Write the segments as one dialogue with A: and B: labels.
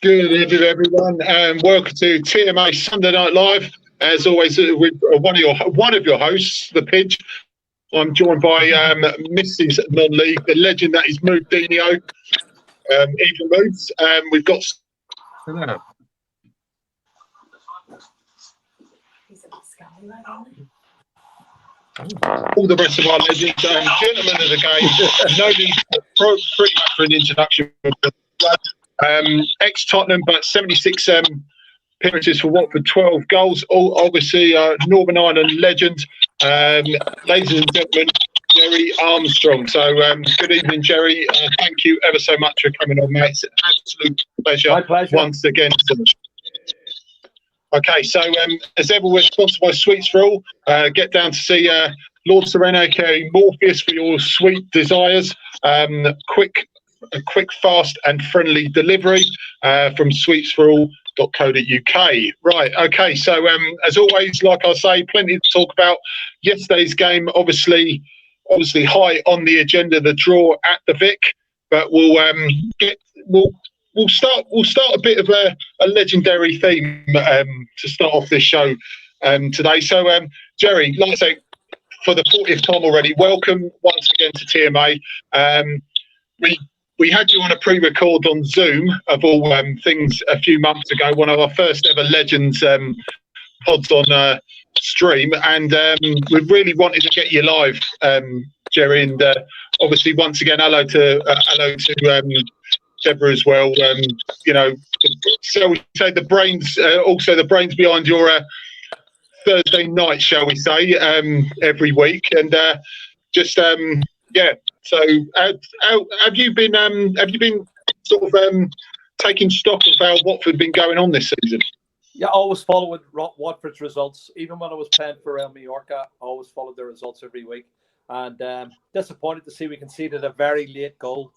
A: Good evening, everyone, and welcome to TMA Sunday Night Live. As always, with one of your hosts, the Pidge. I'm joined by Mrs. Non-League, the legend that is Moodinho, Even Moods. We've got all the rest of our legends, gentlemen of the game. No need pretty much for an introduction. Ex-Tottenham, but 76 appearances for Watford, 12 goals. All obviously Northern Ireland legend. Ladies and gentlemen, Gerry Armstrong. So good evening, Gerry. Thank you ever so much for coming on, mate. It's an absolute pleasure.
B: My pleasure.
A: Once again. Okay, so as ever, we're sponsored by Sweets for All. Get down to see Lord Sereno, aka Morpheus, for your sweet desires. A quick, fast and friendly delivery from sweetsforall.co.uk. Right, okay, so as always, like I say, plenty to talk about. Yesterday's game, obviously high on the agenda, the draw at the Vic, but we'll start a bit of a legendary theme to start off this show today. So Gerry, like I say, for the 40th time already, welcome once again to TMA. We had you on a pre-record on Zoom, of all things, a few months ago, one of our first ever Legends pods on stream, and we really wanted to get you live, Gerry, and obviously once again hello to Deborah as well. So we say the brains, also the brains behind your Thursday night, shall we say, every week, and yeah. So, have you been sort of taking stock of how Watford been going on this season?
B: Yeah, I always followed Watford's results. Even when I was playing for Real Mallorca, I always followed their results every week. And disappointed to see we conceded a very late goal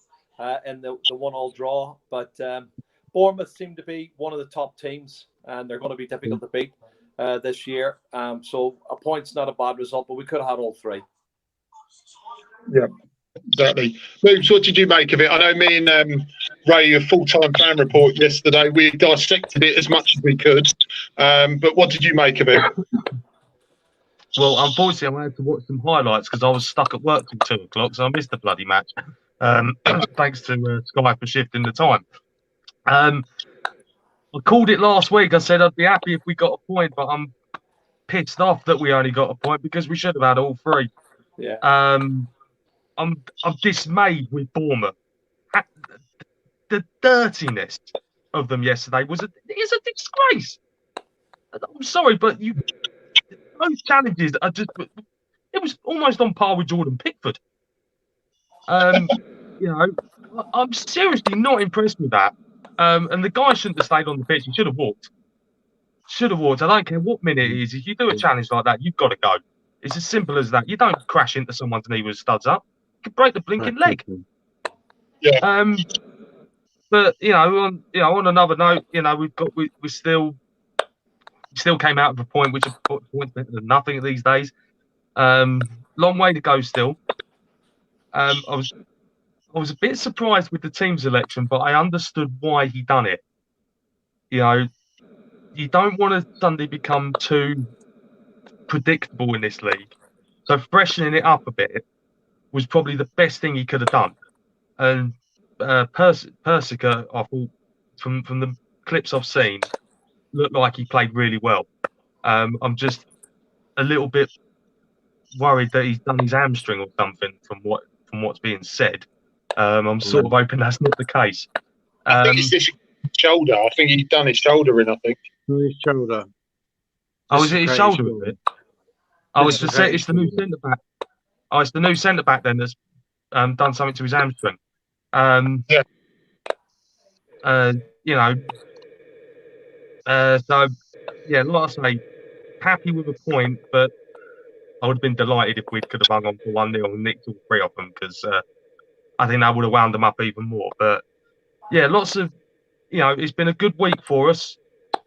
B: in the 1-1 draw. But Bournemouth seem to be one of the top teams, and they're going to be difficult to beat this year. So a point's not a bad result, but we could have had all three.
A: Yeah. Exactly. Moves, what did you make of it? I know me and Ray, a full-time fan report yesterday, we dissected it as much as we could. But what did you make of it?
C: Well, unfortunately, I had to watch some highlights because I was stuck at work till 2 o'clock, so I missed the bloody match. Thanks to Sky for shifting the time. I called it last week. I said I'd be happy if we got a point, but I'm pissed off that we only got a point because we should have had all three.
B: Yeah.
C: I'm dismayed with Bournemouth. The dirtiness of them yesterday is a disgrace. I'm sorry, but those challenges are just. It was almost on par with Jordan Pickford. I'm seriously not impressed with that. And the guy shouldn't have stayed on the pitch. He should have walked. I don't care what minute it is. If you do a challenge like that, you've got to go. It's as simple as that. You don't crash into someone's knee with studs up. You can break the blinking leg.
A: Yeah.
C: But on another note, we still came out of a point which is points better than nothing these days. Long way to go still. I was a bit surprised with the team selection, but I understood why he done it. You don't want to suddenly become too predictable in this league. So freshening it up a bit was probably the best thing he could have done. And Persica, I thought, from the clips I've seen, looked like he played really well. I'm just a little bit worried that he's done his hamstring or something from what's being said. I'm sort of hoping that's not the case.
A: I think it's his shoulder. I think he's done his shoulder in, I think.
D: His shoulder.
C: Oh, is it his shoulder, is it? Oh, it's the new centre back. Oh, it's the new centre back then that's done something to his hamstring.
A: Yeah.
C: So yeah, like I say, happy with a point, but I would have been delighted if we could have hung on for 1-0 and nicked all three of them because I think that would have wound them up even more. But yeah, lots of, it's been a good week for us.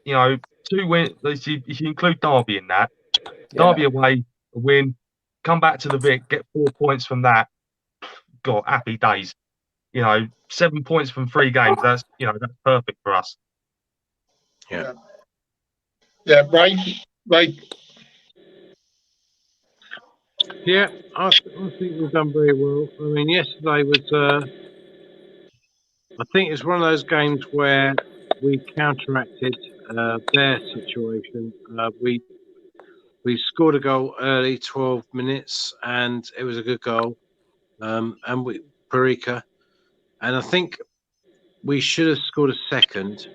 C: 2 wins. If you include Derby in that, Derby away, a win, come back to the Vic, get 4 points from that. God, happy days. 7 points from 3 games. That's perfect for us.
D: Yeah.
A: Yeah, Ray.
D: Yeah, I think we've done very well. I mean, yesterday was, I think it's one of those games where we counteracted their situation. We scored a goal early, 12 minutes, and it was a good goal. And we Parika, and I think we should have scored a second.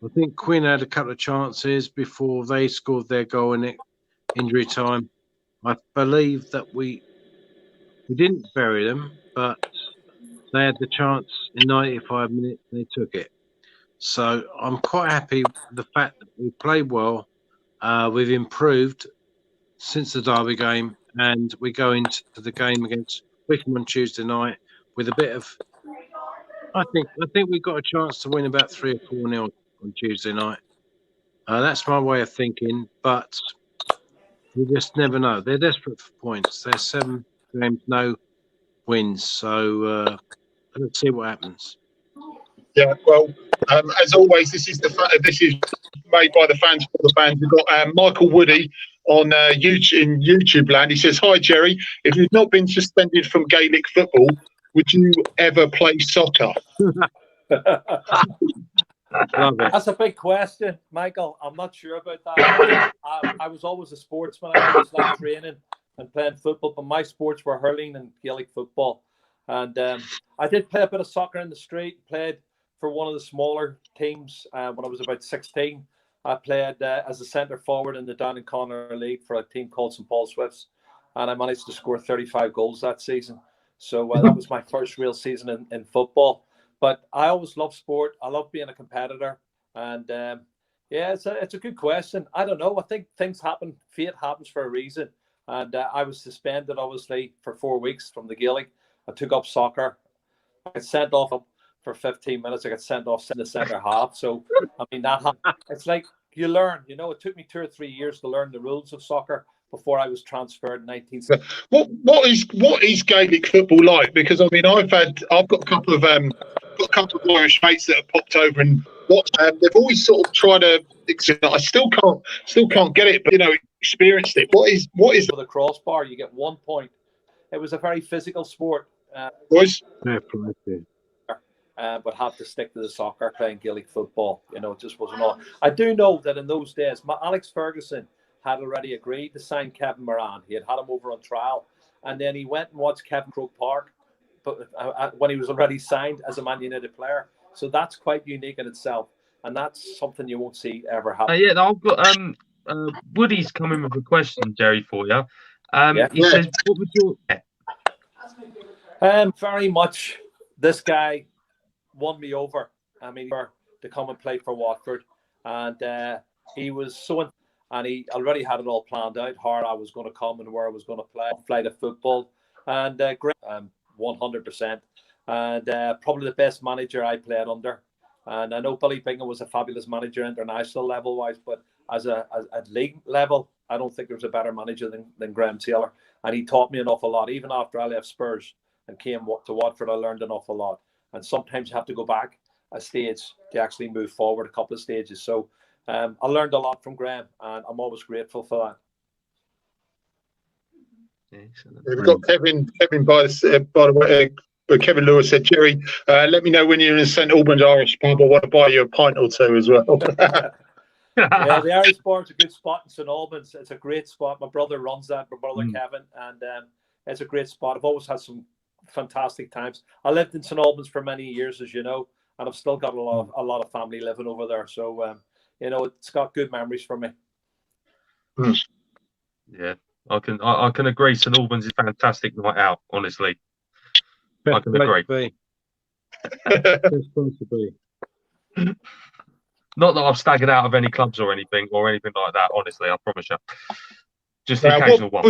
D: I think Quinn had a couple of chances before they scored their goal in injury time. I believe that we didn't bury them, but they had the chance in 95 minutes and they took it. So I'm quite happy with the fact that we played well. We've improved since the Derby game, and we go into the game against Wickham on Tuesday night with a bit of. I think we've got a chance to win about 3 or 4-0 on Tuesday night. That's my way of thinking, but you just never know. They're desperate for points. They're 7 games, no wins. So let's see what happens.
A: Yeah, well, as always, this is made by the fans for the fans. We've got Michael Woody on YouTube in YouTube land. He says, "Hi Gerry, if you've not been suspended from Gaelic football, would you ever play soccer?"
D: Love it.
B: That's a big question, Michael. I'm not sure about that. I was always a sportsman. I always liked training and playing football, but my sports were hurling and Gaelic football. And I did play a bit of soccer in the street, played for one of the smaller teams when I was about 16. I played as a centre forward in the Down and Connor League for a team called St Paul Swifts, and I managed to score 35 goals that season. So that was my first real season in football. But I always love sport. I love being a competitor. And yeah, it's a good question. I don't know. I think things happen. Fate happens for a reason. And I was suspended, obviously, for 4 weeks from the Gaelic. I took up soccer. I got sent off for 15 minutes. I got sent off in the centre half. So, I mean, it's like you learn. You know, it took me 2 or 3 years to learn the rules of soccer before I was transferred in 1970.
A: What is Gaelic football like? Because I mean, I've got a couple of Irish mates that have popped over and watched. They've always sort of tried to. I still can't get it, but experienced it. What is
B: For the crossbar, you get 1 point. It was a very physical sport.
A: Boys?
B: But have to stick to the soccer, playing Gaelic football. It just wasn't on. I do know that in those days, Alex Ferguson had already agreed to sign Kevin Moran. He had him over on trial, and then he went and watched Kevin Croke Park, but when he was already signed as a Man United player. So that's quite unique in itself, and that's something you won't see ever happen.
C: Yeah, I've got Woody's coming with a question, Gerry, for you. He says, "What would your?"
B: Very much. This guy won me over. I mean, to come and play for Watford, and he was so. And he already had it all planned out, how I was going to come and where I was going to play the football. And great, 100%. And probably the best manager I played under. And I know Billy Bingham was a fabulous manager international level-wise, but at league level, I don't think there was a better manager than Graham Taylor. And he taught me an awful lot. Even after I left Spurs and came to Watford, I learned an awful lot. And sometimes you have to go back a stage to actually move forward a couple of stages. So I learned a lot from Graham, and I'm always grateful for
A: that. We've got Kevin by the way. Kevin Lewis said, "Gerry, let me know when you're in St Albans Irish pub. I want to buy you a pint or two as well."
B: Yeah, the Irish bar's a good spot in St Albans. It's a great spot. My brother runs that. My brother Kevin, and it's a great spot. I've always had some fantastic times. I lived in St Albans for many years, as you know, and I've still got a lot of family living over there. So. It's got good memories for me.
C: Yeah, I can agree. St Albans is a fantastic night out. Honestly, I can agree. Not that I've staggered out of any clubs or anything like that. Honestly, I promise you. Just the occasional one.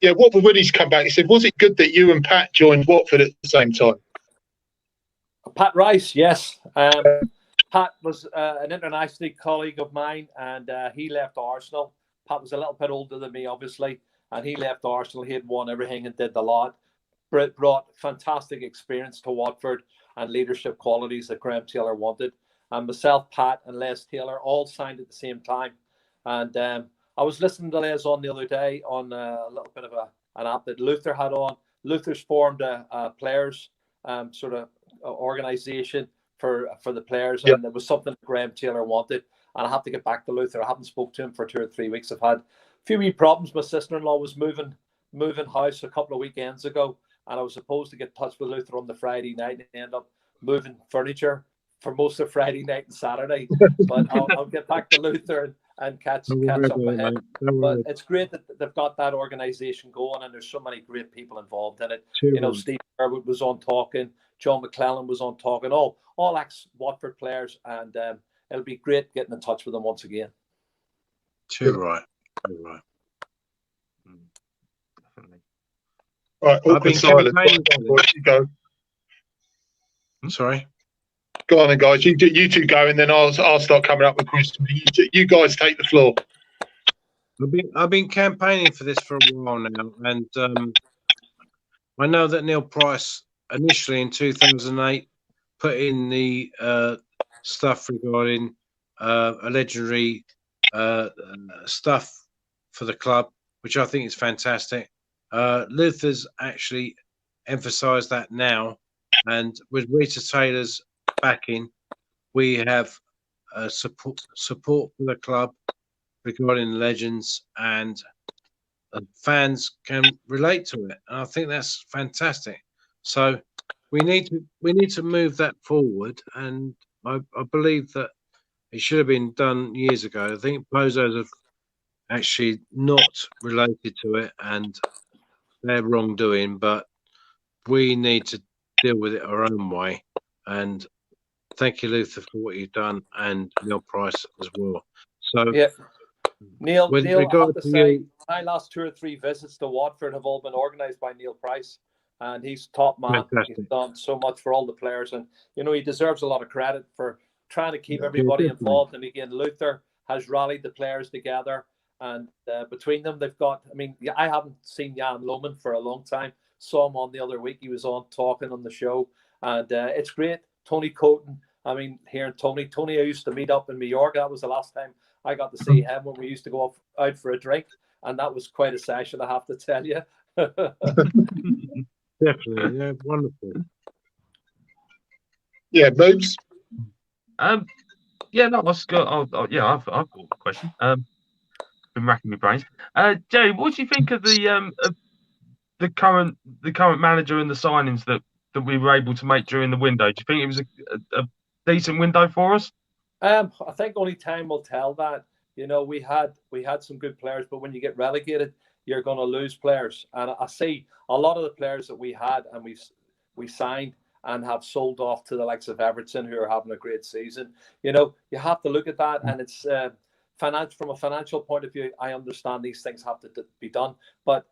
A: What would Woody's come back? He said, "Was it good that you and Pat joined Watford at the same time?"
B: Pat Rice, yes. Pat was an international colleague of mine, and he left Arsenal. Pat was a little bit older than me, obviously, and he left Arsenal. He had won everything and did the lot. Brought fantastic experience to Watford and leadership qualities that Graham Taylor wanted. and myself, Pat, and Les Taylor all signed at the same time. And I was listening to Les on the other day on a little bit of an app that Luther had on. Luther's formed a players sort of organization for the players, and it was something Graham Taylor wanted. And I have to get back to Luther. I haven't spoke to him for 2 or 3 weeks. I've had a few wee problems. My sister-in-law was moving house a couple of weekends ago, and I was supposed to get in touch with Luther on the Friday night and end up moving furniture for most of Friday night and Saturday. But I'll get back to Luther and catch up ahead. But it's great that they've got that organisation going, and there's so many great people involved in it. Steve Sherwood was on talking, John McClellan was on talking, all ex-Watford players, and it'll be great getting in touch with them once again.
D: Too right.
C: Definitely.
A: Right, awkward silence. You go.
D: Sorry.
A: Go on then, guys. You two go, and then I'll start coming up with questions. You guys take the floor.
D: I've been campaigning for this for a while now, and I know that Neil Price initially in 2008 put in the stuff regarding a legendary stuff for the club, which I think is fantastic. Luther's actually emphasised that now, and with Rita Taylor's backing, we have support for the club regarding legends, and fans can relate to it, and I think that's fantastic. So we need to move that forward, and I believe that it should have been done years ago. I think Pozos have actually not related to it, and they're wrongdoing, but we need to deal with it our own way. And thank you, Luther, for what you've done, and Neil Price as well. So
B: yeah. Neil, I have to say, my last 2 or 3 visits to Watford have all been organised by Neil Price, and he's top man.
D: Fantastic.
B: He's done so much for all the players, and he deserves a lot of credit for trying to keep everybody involved. And again, Luther has rallied the players together, and between them, they've got. I mean, I haven't seen Jan Lohman for a long time. Saw him on the other week. He was on talking on the show, and it's great. Tony Coton. I mean, hearing Tony, I used to meet up in New York. That was the last time I got to see him, when we used to go out for a drink, and that was quite a session, I have to tell you.
D: Definitely, yeah, wonderful.
A: Yeah, Boobs.
C: Yeah, no, I've got a question. Been racking my brains. Gerry, what do you think of the current manager and the signings that we were able to make during the window? Do you think it was a decent window for us?
B: I think only time will tell that. We had some good players, but when you get relegated, you're going to lose players. And I see a lot of the players that we had and we signed and have sold off to the likes of Everton, who are having a great season. You have to look at that, and it's from a financial point of view. I understand these things have to be done, but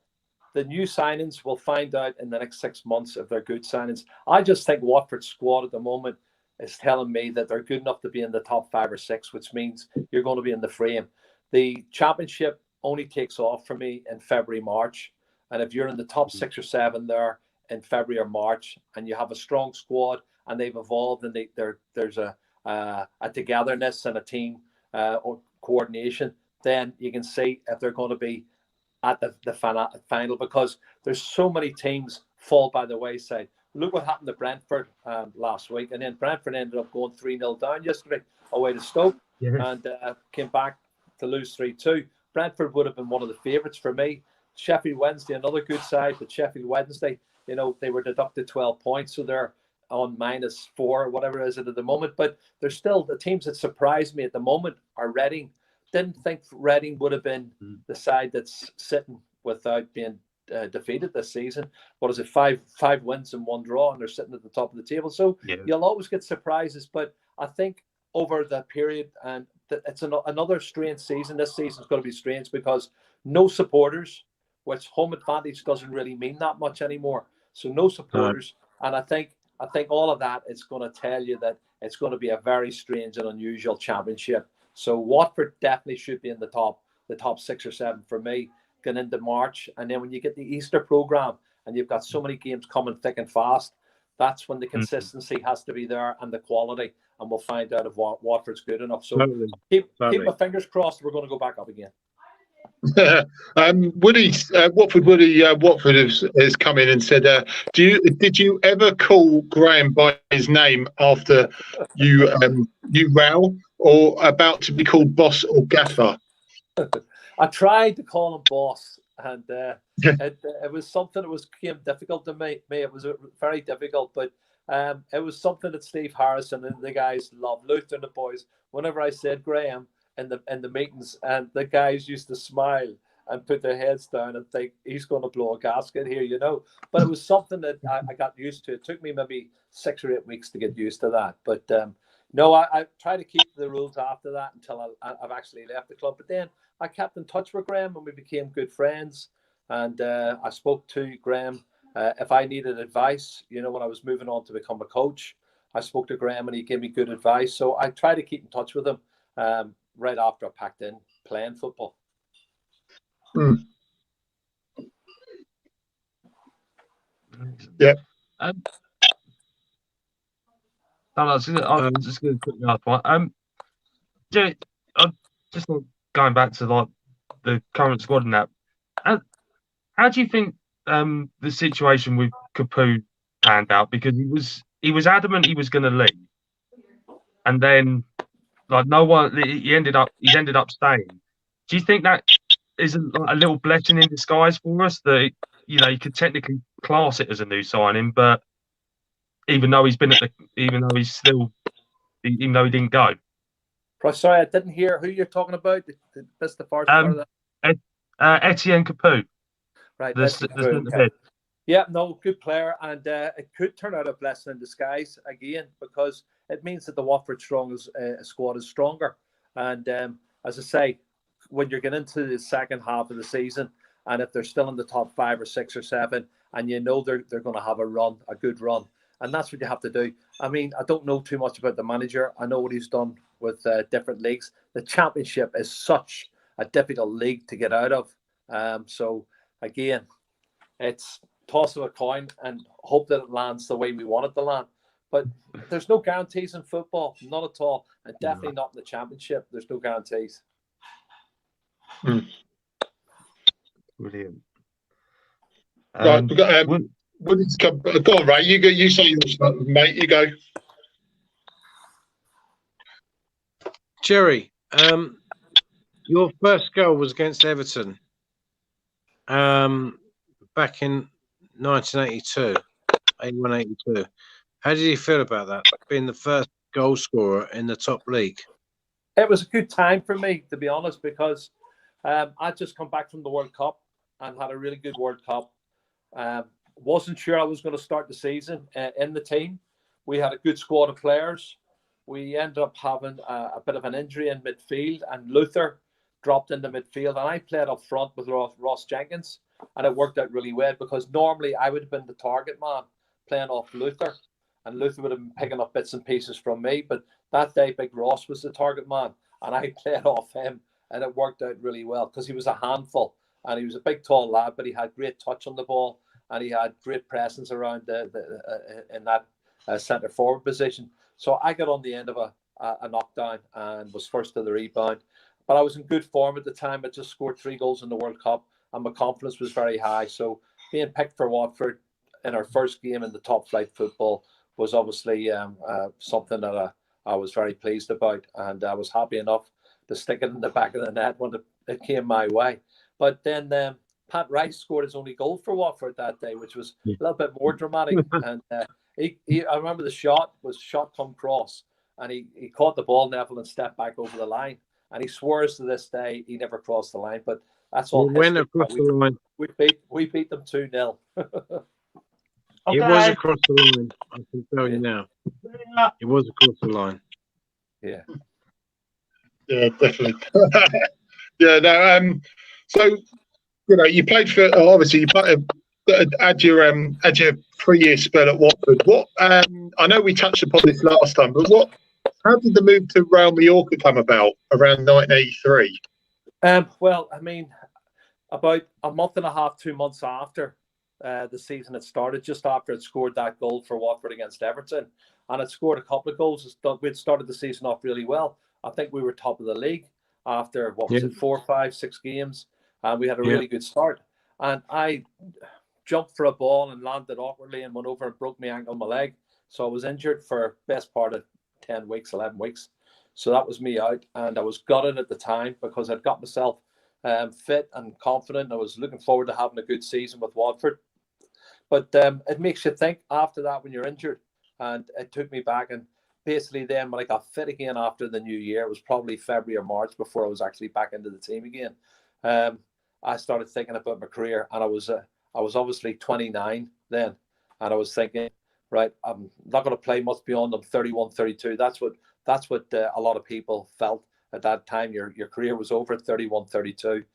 B: the new signings, we'll find out in the next 6 months if they're good signings. I just think Watford's squad at the moment is telling me that they're good enough to be in the top 5 or 6, which means you're going to be in the frame. The championship only takes off for me in February, March. And if you're in the top 6 or 7 there in February or March, and you have a strong squad and they've evolved, and there's a togetherness and a team or coordination, then you can see if they're going to be at the final, because there's so many teams fall by the wayside. Look what happened to Brentford last week, and then Brentford ended up going 3-0 down yesterday away to Stoke, and came back to lose 3-2. Brentford would have been one of the favourites for me. Sheffield Wednesday, another good side, but Sheffield Wednesday, they were deducted 12 points, so they're on -4 or whatever it is at the moment. But they're still the teams that surprised me at the moment are Reading. Didn't think Reading would have been the side that's sitting without being defeated this season. What is it? Five wins and 1 draw, and they're sitting at the top of the table. So you'll always get surprises, but I think over the period, and it's another strange season. This season is going to be strange because no supporters, which home advantage doesn't really mean that much anymore. So no supporters, and I think all of that is going to tell you that it's going to be a very strange and unusual championship. So Watford definitely should be in the top 6 or 7 for me, going into March. And then when you get the Easter program and you've got so many games coming thick and fast, that's when the consistency has to be there and the quality. and we'll find out if Watford's good enough. So
D: Totally.
B: keep my fingers crossed. We're going to go back up again.
A: Watford has come in and said, did you ever call Graham by his name after you row, or about to be called boss or gaffer?
B: I tried to call him boss, and it was something that became difficult to me. It was very difficult, but it was something that Steve Harrison and the guys loved. Luther and the boys. Whenever I said Graham in the meetings, and the guys used to smile and put their heads down and think he's going to blow a gasket here, you know. But it was something that I got used to. It took me maybe 6 or 8 weeks to get used to that. But no, I try to keep the rules after that until I've actually left the club. But then I kept in touch with Graham and we became good friends. And I spoke to Graham if I needed advice, you know, when I was moving on to become a coach. I spoke to Graham and he gave me good advice. So I try to keep in touch with him right after I packed in playing football.
A: Yeah.
C: I was just going to put another one. Gerry, just going back to like the current squad and that. How do you think the situation with Capoue panned out? Because he was adamant he was going to leave, and then like no one, he's ended up staying. Do you think that is a little blessing in disguise for us that, you know, you could technically class it as a new signing, but even though he didn't go.
B: Sorry, I didn't hear who you're talking about. That's the first part of that.
C: Etienne Capoue.
B: Right.
C: The
B: yeah, no, good player, and it could turn out a blessing in disguise again, because it means that the Watford squad is stronger. And as I say, when you're getting into the second half of the season, and if they're still in the top 5 or 6 or 7, and you know they're going to have a good run, and that's what you have to do. I mean, I don't know too much about the manager. I know what he's done with different leagues. The Championship is such a difficult league to get out of. So again, it's toss of a coin and hope that it lands the way we want it to land. But there's no guarantees in football, not at all, and definitely not in the Championship. There's no guarantees.
C: Brilliant.
A: Right, we've got, go on, Ray. You say yours, mate. You go.
D: Gerry, your first goal was against Everton back in 1982, 81-82. How did you feel about that, being the first goal scorer in the top league?
B: It was a good time for me, to be honest, because I'd just come back from the World Cup and had a really good World Cup. Wasn't sure I was going to start the season in the team. We had a good squad of players. We ended up having a bit of an injury in midfield, and Luther dropped into midfield, and I played up front with Ross Jenkins, and it worked out really well, because normally I would have been the target man playing off Luther, and Luther would have been picking up bits and pieces from me. But that day, Big Ross was the target man, and I played off him, and it worked out really well, because he was a handful, and he was a big, tall lad, but he had great touch on the ball, and he had great presence around in that centre forward position. So I got on the end of a knockdown and was first to the rebound. But I was in good form at the time. I just scored 3 goals in the World Cup, and my confidence was very high. So being picked for Watford in our first game in the top flight football was obviously something that I was very pleased about, and I was happy enough to stick it in the back of the net when it came my way. But then Pat Rice scored his only goal for Watford that day, which was a little bit more dramatic. And I remember the shot come cross, and he caught the ball, Neville, and stepped back over the line. And he swears to this day he never crossed the line, but that's all.
D: He went across the line.
B: We beat them 2-0.
D: It was across the line. I can tell you now. It was across the line.
B: Yeah.
A: Yeah, definitely. Yeah, no. So, you know, you played for obviously had your 3-year spell at Watford. What I know we touched upon this last time, but how did the move to Real Mallorca come about around 1983?
B: Well, I mean, about a month and a half, 2 months after, the season had started, just after it scored that goal for Watford against Everton, and it scored a couple of goals. We'd started the season off really well. I think we were top of the league after, what was it, 4, 5, 6 games, and we had a really good start. And I jumped for a ball and landed awkwardly and went over and broke my ankle, my leg. So I was injured for best part of 10 weeks, 11 weeks. So that was me out, and I was gutted at the time because I'd got myself fit and confident. I was looking forward to having a good season with Watford. But it makes you think after that when you're injured, and it took me back. And basically then when I got fit again after the new year, it was probably February or March before I was actually back into the team again. I started thinking about my career, and I was obviously 29 then, and I was thinking, right, I'm not going to play much beyond I'm 31, 32. That's what a lot of people felt at that time. Your career was over at 31, 32,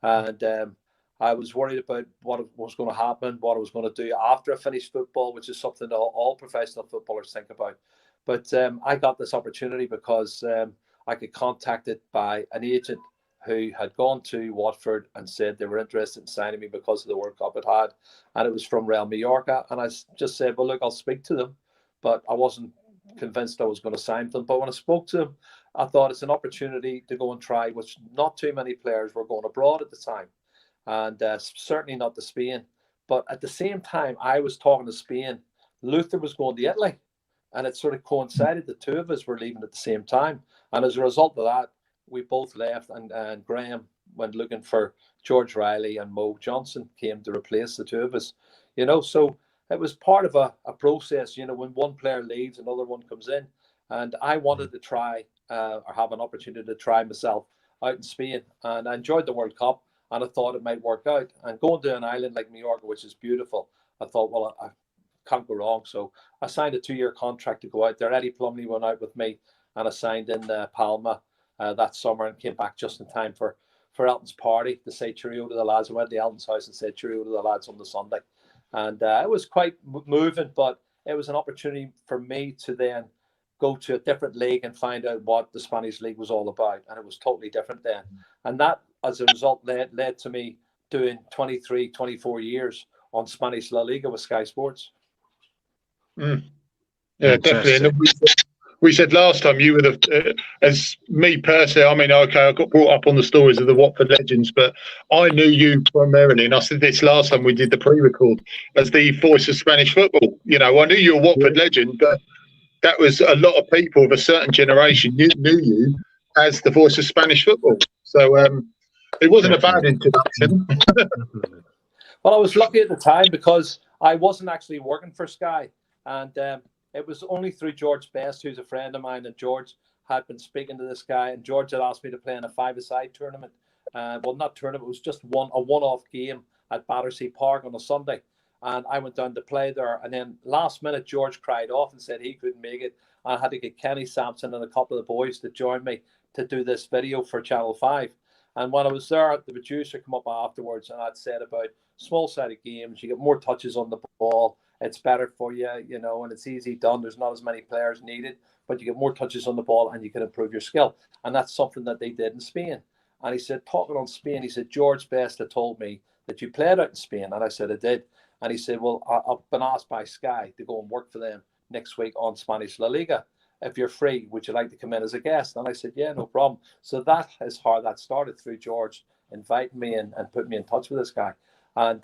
B: and I was worried about what was going to happen, what I was going to do after I finished football, which is something that all professional footballers think about. But I got this opportunity because I got contacted by an agent who had gone to Watford and said they were interested in signing me because of the World Cup it had. And it was from Real Mallorca. And I just said, well, look, I'll speak to them. But I wasn't convinced I was going to sign them. But when I spoke to them, I thought it's an opportunity to go and try, which not too many players were going abroad at the time. And certainly not to Spain. But at the same time, I was talking to Spain. Luther was going to Italy. And it sort of coincided. The two of us were leaving at the same time. And as a result of that, we both left, and Graham went looking for George Riley, and Mo Johnson came to replace the two of us. So it was part of a process. When one player leaves, another one comes in. And I wanted to try or have an opportunity to try myself out in Spain. And I enjoyed the World Cup, and I thought it might work out. And going to an island like Mallorca, which is beautiful, I thought, well, I can't go wrong. So I signed a 2-year contract to go out there. Eddie Plumley went out with me, and I signed in Palma that summer, and came back just in time for Elton's party to say cheerio to the lads. I went to Elton's house and said cheerio to the lads on the Sunday. And it was quite moving, but it was an opportunity for me to then go to a different league and find out what the Spanish league was all about. And it was totally different then. And that, as a result, led to me doing 23, 24 years on Spanish La Liga with Sky Sports.
A: Yeah, definitely. And we said last time you would have, as me personally, I mean, okay, I got brought up on the stories of the Watford legends, but I knew you primarily, and I said this last time we did the pre-record, as the voice of Spanish football. I knew you were a Watford legend, but that was a lot of people of a certain generation knew you as the voice of Spanish football. So it wasn't a bad introduction.
B: Well, I was lucky at the time because I wasn't actually working for Sky, and it was only through George Best, who's a friend of mine, and George had been speaking to this guy, and George had asked me to play in a 5-a-side tournament. Well, not tournament, it was just a one-off game at Battersea Park on a Sunday. And I went down to play there. And then last minute, George cried off and said he couldn't make it. I had to get Kenny Sampson and a couple of the boys to join me to do this video for Channel 5. And when I was there, the producer came up afterwards, and I'd said about small-sided games, you get more touches on the ball, it's better for you, and it's easy done. There's not as many players needed, but you get more touches on the ball and you can improve your skill. And that's something that they did in Spain. And he said, talking on Spain, he said, George Best had told me that you played out in Spain. And I said, I did. And he said, well, I've been asked by Sky to go and work for them next week on Spanish La Liga. If you're free, would you like to come in as a guest? And I said, yeah, no problem. So that is how that started, through George inviting me and putting me in touch with this guy. And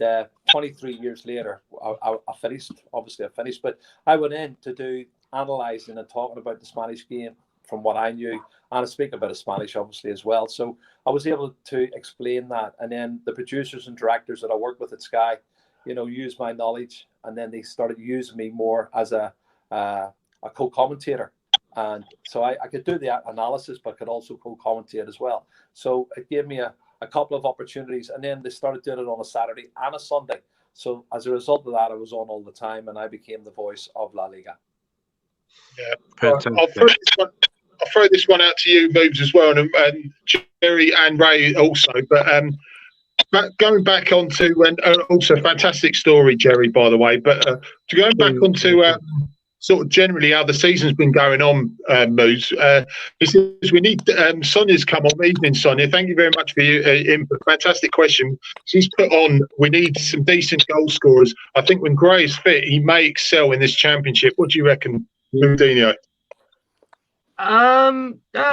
B: 23 years later, I finished. Obviously, I finished. But I went in to do analysing and talking about the Spanish game from what I knew. And I speak a bit of Spanish, obviously, as well. So I was able to explain that. And then the producers and directors that I worked with at Sky, used my knowledge. And then they started using me more as a co-commentator. And so I could do the analysis, but could also co-commentate as well. So it gave me a couple of opportunities, and then they started doing it on a Saturday and a Sunday. So as a result of that, I was on all the time, and I became the voice of La Liga.
A: Yeah, I'll throw this one out to you, Moves, as well, and Gerry and Ray also. But going back onto, and also fantastic story, Gerry, by the way. But going back onto sort of generally how the season's been going on, Moose. He says we need Sonia's come on. Evening, Sonia. Thank you very much for your input. Fantastic question. She's put on, we need some decent goal scorers. I think when Gray is fit, he may excel in this championship. What do you reckon, Moutinho?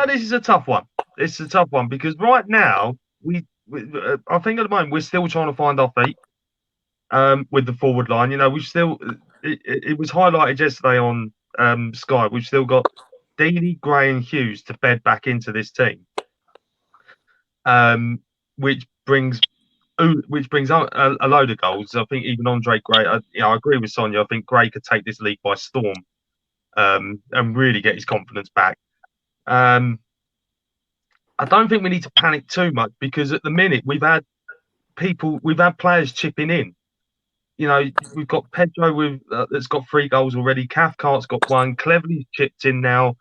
C: This is a tough one. It's a tough one because right now I think at the moment we're still trying to find our feet. With the forward line, we've still. It was highlighted yesterday on Sky. We've still got Deeney, Gray, and Hughes to bed back into this team, which brings a load of goals. I think even Andre Gray. I agree with Sonia. I think Gray could take this league by storm, and really get his confidence back. I don't think we need to panic too much because at the minute we've had players chipping in. We've got Pedro that's got 3 goals already. Cathcart's got 1. Cleverly's chipped in now.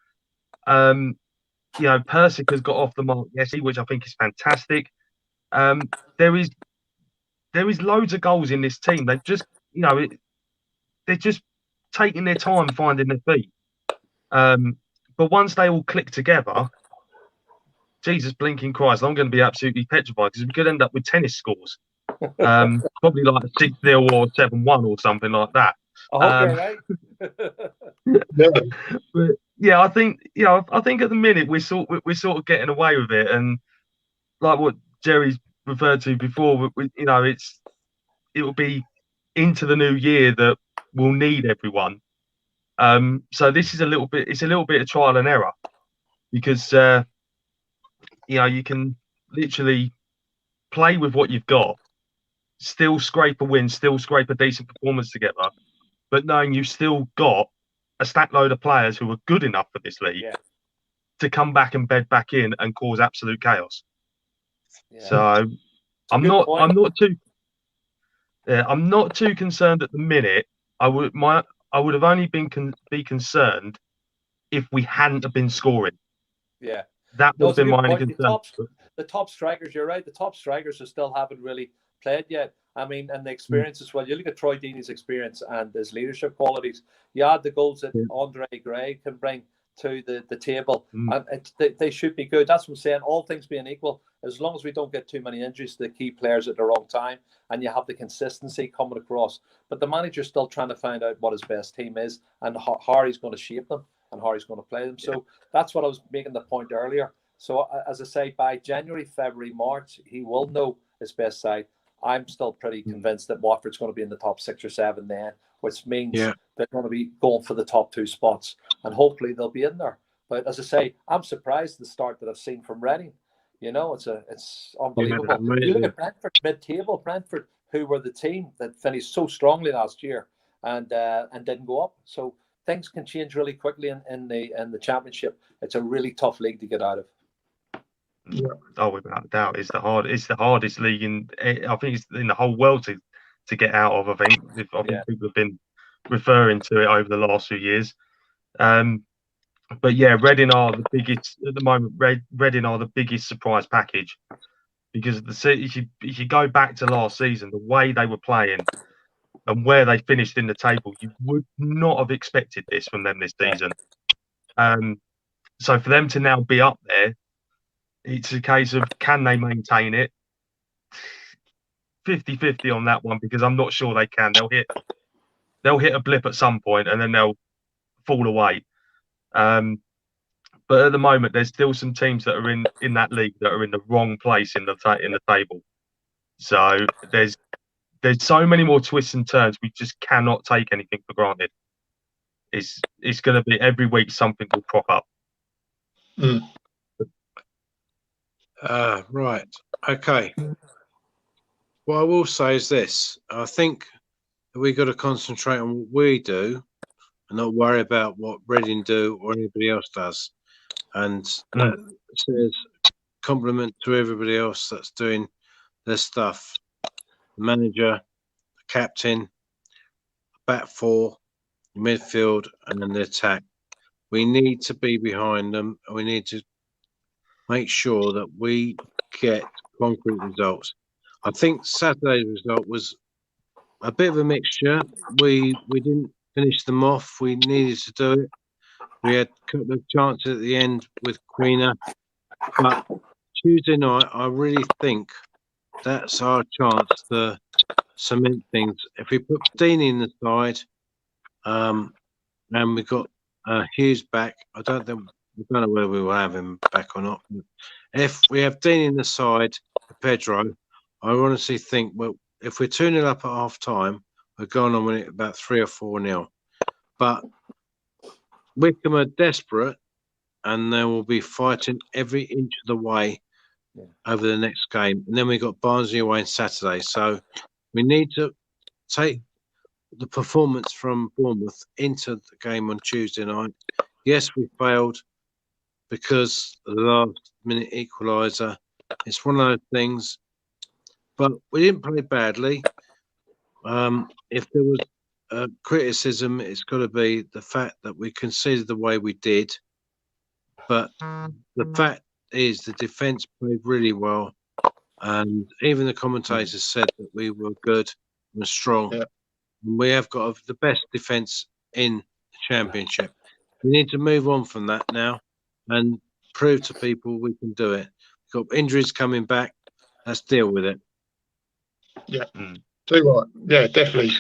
C: Persica's got off the mark, which I think is fantastic. There is loads of goals in this team. They've just, they're just taking their time finding their feet. But once they all click together, Jesus blinking Christ, I'm going to be absolutely petrified because we could end up with tennis scores. Probably like a 6-0 or 7-1 or something like that.
B: I hope you're right.
C: But yeah, I think at the minute we're sort of getting away with it, and like what Gerry's referred to before, it will be into the new year that we'll need everyone. So this is a little bit of trial and error because you can literally play with what you've got. Still scrape a win, still scrape a decent performance together, but knowing you've still got a stack load of players who are good enough for this league to come back and bed back in and cause absolute chaos. Yeah. So I'm not too concerned at the minute. I would have only be concerned if we hadn't have been scoring.
B: Yeah,
C: that would have been my only concern.
B: The top strikers, you're right. The top strikers still haven't really played yet. I mean, and the experience as well. You look at Troy Deeney's experience and his leadership qualities. You add the goals that Andre Gray can bring to the table, and they should be good. That's what I'm saying. All things being equal, as long as we don't get too many injuries to the key players at the wrong time, and you have the consistency coming across. But the manager's still trying to find out what his best team is and how he's going to shape them and how he's going to play them. So that's what I was making the point earlier. So as I say, by January, February, March, he will know his best side. I'm still pretty convinced that Watford's going to be in the top 6 or 7 then, which means they're going to be going for the top 2 spots, and hopefully they'll be in there. But as I say, I'm surprised at the start that I've seen from Reading. It's unbelievable. You look at Brentford, mid-table, Brentford, who were the team that finished so strongly last year and didn't go up. So things can change really quickly in the championship. It's a really tough league to get out of.
C: Yeah. Oh, without a doubt, it's the hardest league I think it's in the whole world to get out of. I think people have been referring to it over the last few years. But yeah, Reading are the biggest at the moment. Reading are the biggest surprise package because if you go back to last season, the way they were playing and where they finished in the table, you would not have expected this from them this season. So for them to now be up there, it's a case of can they maintain it? 50-50 on that one because I'm not sure they can. They'll hit a blip at some point and then they'll fall away. But at the moment, there's still some teams that are in that league that are in the wrong place in the table. So there's so many more twists and turns. We just cannot take anything for granted. It's going to be every week something will crop up.
D: Right. Okay. What I will say is this. I think we've got to concentrate on what we do and not worry about what Reading do or anybody else does. And that says compliment to everybody else that's doing their stuff. The manager, the captain, back 4, midfield, and then the attack. We need to be behind them and we need to make sure that we get concrete results. I think Saturday's result was a bit of a mixture. We didn't finish them off. We needed to do it. We had a couple of chances at the end with Queener. But Tuesday night, I really think that's our chance to cement things. If we put Dean in the side, and we got Hughes back, I don't know whether we will have him back or not. If we have Dean in the side, Pedro, I honestly think, well, if we're 2-0 up at half time, we're going on with it about 3 or 4-0. But Wickham are desperate, and they will be fighting every inch of the way over the next game. And then we got Barnsley away on Saturday. So we need to take the performance from Bournemouth into the game on Tuesday night. Yes, we failed because of the last minute equaliser. It's one of those things. But we didn't play badly. If there was criticism, it's got to be the fact that we conceded the way we did. But the fact is the defence played really well. And even the commentators said that we were good and strong.
A: Yeah.
D: And we have got the best defence in the Championship. We need to move on from that now and prove to people we can do it. We've got injuries coming back. Let's deal with it.
A: Yeah. Too right. Yeah, definitely.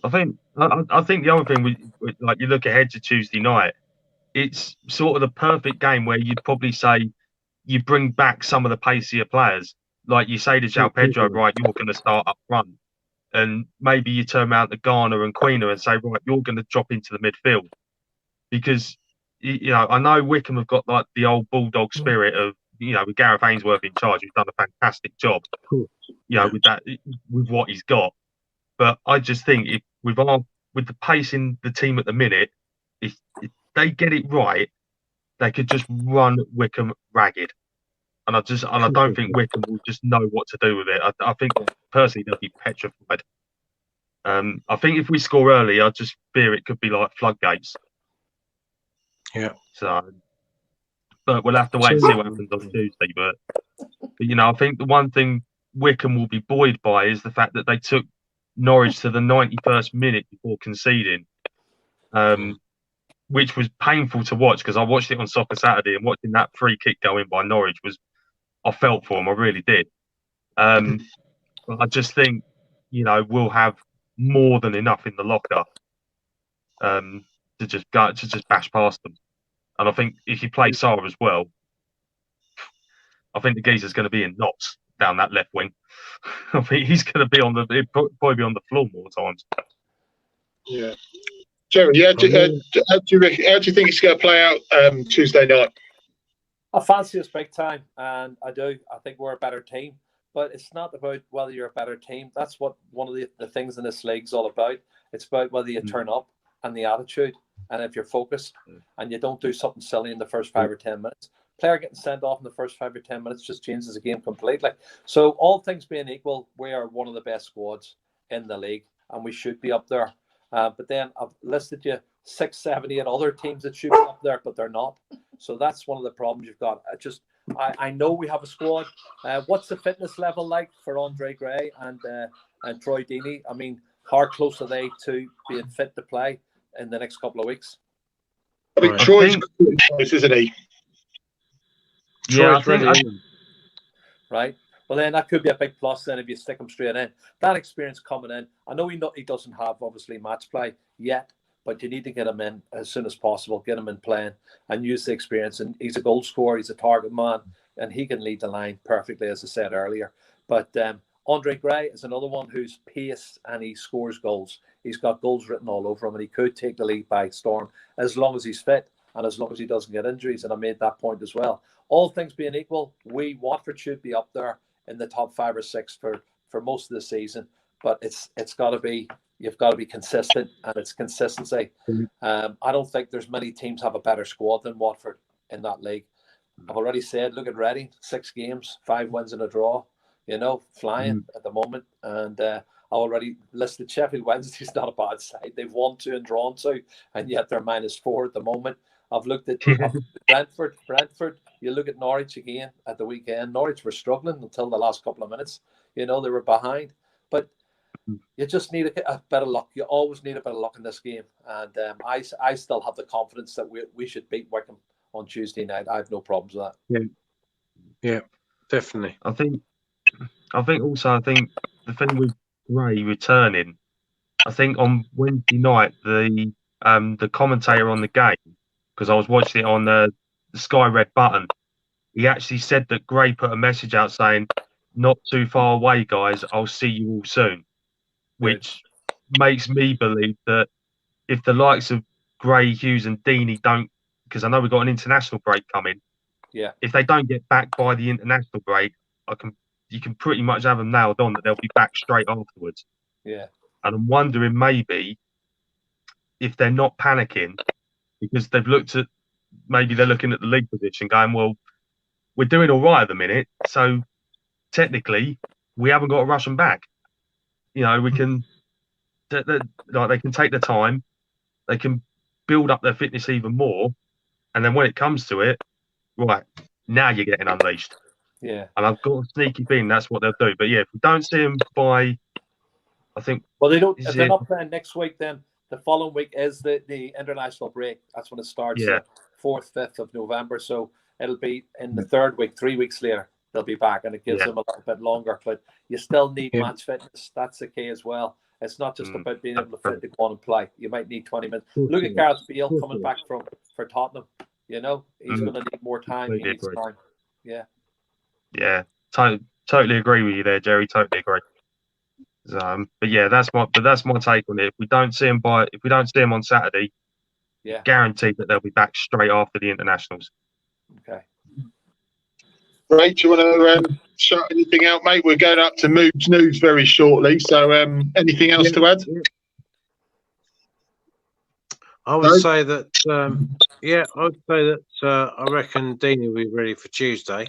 C: I think the other thing, like you look ahead to Tuesday night, it's sort of the perfect game where you'd probably say you bring back some of the pacier players. Like you say to João Pedro, right, you're going to start up front. And maybe you turn around to Garner and Queener and say, right, you're going to drop into the midfield. Because, I know Wickham have got like the old bulldog spirit of, with Gareth Ainsworth in charge, who's done a fantastic job, with what he's got. But I just think with the pace in the team at the minute, if they get it right, they could just run Wickham ragged. And I don't think Wickham will just know what to do with it. I think personally they'll be petrified. I think if we score early, I just fear it could be like floodgates.
D: Yeah.
C: So, but we'll have to wait and see what happens on Tuesday. But I think the one thing Wickham will be buoyed by is the fact that they took Norwich to the 91st minute before conceding, which was painful to watch because I watched it on Soccer Saturday, and watching that free kick go in by Norwich I felt for them. I really did. But I just think, we'll have more than enough in the locker to just bash past them. And I think if you play Sarr as well, I think the geezer's going to be in knots down that left wing. I think he's going to be probably be on the floor more times.
A: Yeah. Gerry, how do you think it's going to play out Tuesday night?
B: I fancy us big time, and I do. I think we're a better team. But it's not about whether you're a better team. That's what one of the things in this league's all about. It's about whether you turn up and the attitude, and if you're focused and you don't do something silly in the first 5 or 10 minutes. Player getting sent off in the first 5 or 10 minutes just changes the game completely. So all things being equal, we are one of the best squads in the league, and we should be up there. But then I've listed you 6, 7, 8 other teams that should be up there, but they're not. So that's one of the problems you've got. I know we have a squad. What's the fitness level like for Andre Gray and Troy Deeney? I mean, how close are they to being fit to play in the next couple of weeks?
A: I mean, Troy's close, isn't he?
C: Yeah,
D: Troy's ready.
B: Right. Well, then that could be a big plus then if you stick him straight in. That experience coming in. I know he doesn't have, obviously, match play yet, but you need to get him in as soon as possible, get him in playing and use the experience. And he's a goal scorer, he's a target man, and he can lead the line perfectly, as I said earlier. But Andre Gray is another one who's paced and he scores goals. He's got goals written all over him, and he could take the league by storm as long as he's fit and as long as he doesn't get injuries. And I made that point as well. All things being equal, Watford should be up there in the top 5 or 6 for most of the season. But it's got to be, you've got to be consistent, and it's consistency. I don't think there's many teams have a better squad than Watford in that league. I've already said, look at Reading, 6 games, 5 wins and a draw, flying at the moment. And I already listed Sheffield Wednesday's not a bad side. They've won 2 and drawn 2, and yet they're -4 at the moment. I've looked at Brentford. You look at Norwich again at the weekend. Norwich were struggling until the last couple of minutes. They were behind. But you just need a bit of luck. You always need a bit of luck in this game, and I still have the confidence that we should beat Wycombe on Tuesday night. I have no problems with that.
D: Yeah, definitely.
C: I think the thing with Gray returning, I think on Wednesday night the commentator on the game, because I was watching it on the Sky Red button, he actually said that Gray put a message out saying, "Not too far away, guys. I'll see you all soon," which makes me believe that if the likes of Gray, Hughes, and Deeney don't, because I know we've got an international break coming.
B: Yeah.
C: If they don't get back by the international break, you can pretty much have them nailed on that they'll be back straight afterwards.
B: Yeah.
C: And I'm wondering maybe if they're not panicking because they've maybe they're looking at the league position going, well, we're doing all right at the minute, so technically we haven't got to rush them back. You know, we can, they can take the time, they can build up their fitness even more, and then when it comes to it, right, now you're getting unleashed.
B: Yeah.
C: And I've got a sneaky feeling that's what they'll do. But yeah, if we don't see them by, I think.
B: Well, they don't. If they're not playing next week, then the following week is the international break. That's when it starts.
C: Yeah.
B: 4th, 5th of November. So it'll be in the 3rd week, 3 weeks later, they'll be back, and it gives them a little bit longer. But you still need match fitness. That's the key as well. It's not just about being able to fit to go on and play. You might need 20 minutes. Look at Gareth Bale coming back for Tottenham. You know, he's going to need more time. He needs time. Yeah.
C: Yeah, totally agree with you there, Gerry. Totally agree. But yeah, that's my take on it. If we don't see them on Saturday, guaranteed that they'll be back straight after the internationals.
B: Okay.
A: Right, do you want to shout anything out, mate? We're going up to Moves News very shortly. So, anything else to add?
D: I would say that. I reckon Deeney will be ready for Tuesday.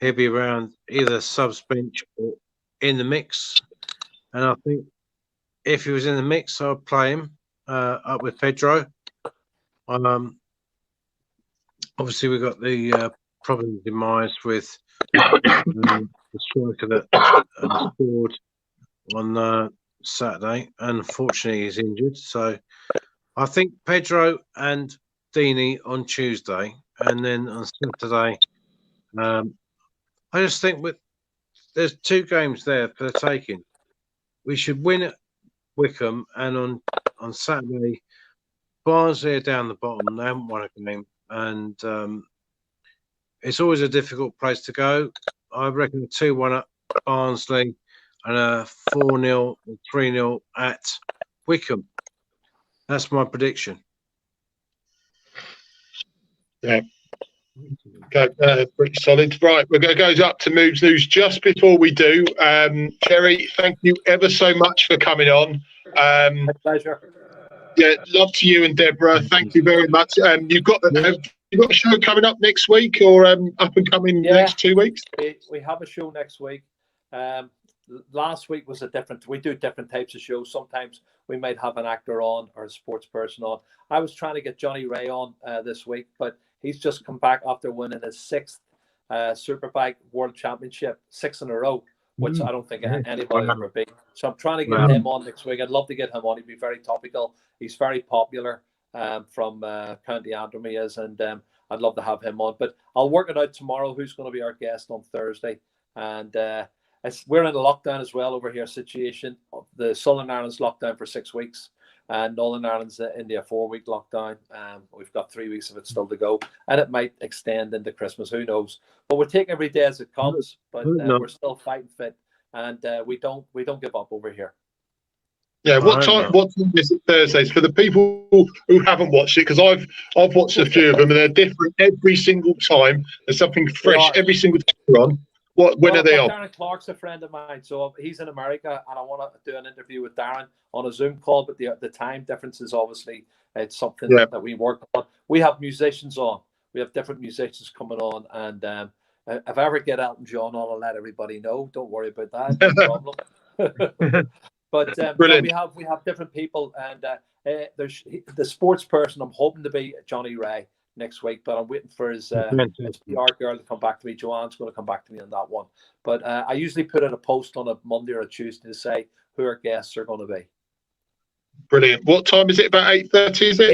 D: He'll be around either subs bench or in the mix. And I think if he was in the mix, I'd play him up with Pedro. Obviously, we've got the problem demise with the striker that scored on Saturday. Unfortunately, he's injured. So I think Pedro and Deeney on Tuesday. And then on Saturday, I just think there's 2 games there for the taking. We should win at Wycombe, and on Saturday, Barnsley are down the bottom. They haven't won a game, and it's always a difficult place to go. I reckon a 2-1 at Barnsley and a 4-0 or 3-0 at Wycombe. That's my prediction.
A: Yeah. Okay, pretty solid. Right, we're going to go up to Moves News. Just before we do, Gerry, thank you ever so much for coming on.
B: My pleasure.
A: Yeah, love to you and Deborah. Thank you very much. You've got a show coming up next week, or up and coming next 2 weeks?
B: We have a show next week. Last week was we do different types of shows. Sometimes we might have an actor on or a sports person on. I was trying to get Johnny Ray on this week, but he's just come back after winning his 6th Superbike World Championship, 6 in a row, which I don't think anybody ever beat. So I'm trying to get him on next week. I'd love to get him on. He'd be very topical. He's very popular from County Antrim he is, and I'd love to have him on. But I'll work it out tomorrow who's going to be our guest on Thursday. And we're in a lockdown as well over here situation. The Southern Ireland's locked down for 6 weeks. And Northern Ireland's in their 4-week lockdown. We've got 3 weeks of it still to go, and it might extend into Christmas. Who knows? But we're taking every day as it comes. But we're still fighting fit, and we don't give up over here.
A: Yeah, what time is it Thursdays for the people who haven't watched it? Because I've watched a few of them, and they're different every single time. There's something fresh every single time we're on. When are they on?
B: Darren Clark's a friend of mine, so he's in America, and I want to do an interview with Darren on a Zoom call. But the time difference is obviously it's something that we work on. We have musicians on. We have different musicians coming on, and if I ever get Elton John on, I'll let everybody know. Don't worry about that. No problem. But we have different people, and there's the sports person. I'm hoping to be Johnny Ray. next week. But I'm waiting for his
D: Fantastic.
B: PR girl to come back to me. Joanne's going to come back to me on that one. But I usually put out a post on a Monday or a Tuesday to say who our guests are going to be.
A: Brilliant. What time is it? About 8:30, is it?